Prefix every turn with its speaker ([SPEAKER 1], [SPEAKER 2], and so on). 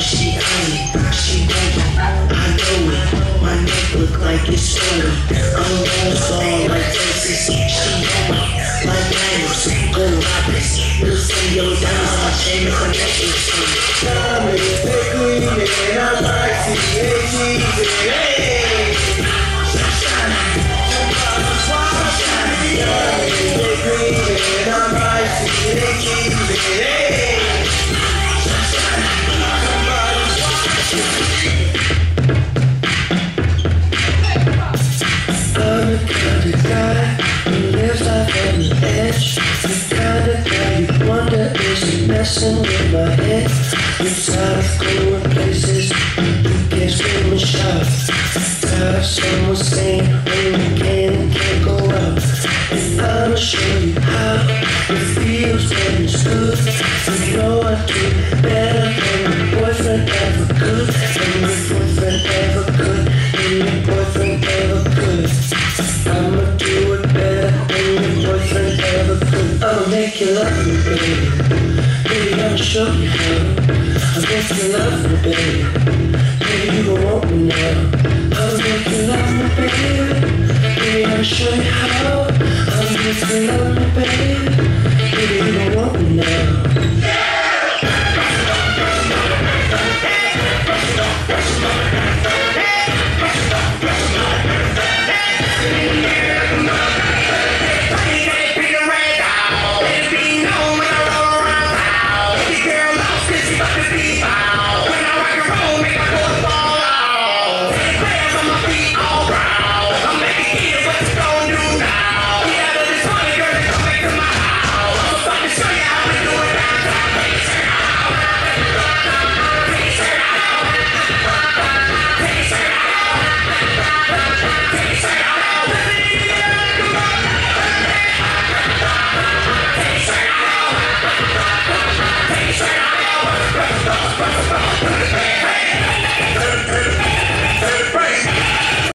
[SPEAKER 1] she honey, she wanted, I know it. My neck look like it's swollen. I'm going all like Texas. She want it, like diamonds, gold rockets. You'll see your diamonds on my chain and my necklace. Diamonds, they green and I'm icy, hey. I'm the kind of guy who lives life on the edge. The kind of guy you wonder is he messing with my head. Tired of going places, who gives me a shot. Tired of someone saying when you can and can't go out. And I'ma show you how it feels when it's good. You know I do better than your boyfriend ever could. And your boyfriend ever could. And your boyfriend ever could. I'ma do it better than your boyfriend ever could. I'ma make you love me, baby. Baby, I'ma show you how. I'll make you love me, baby. Baby, you gon' want me now. I'll make you love me, baby. Baby, I'll show you how. I'll make you love me, baby. Baby, you gon' want me now.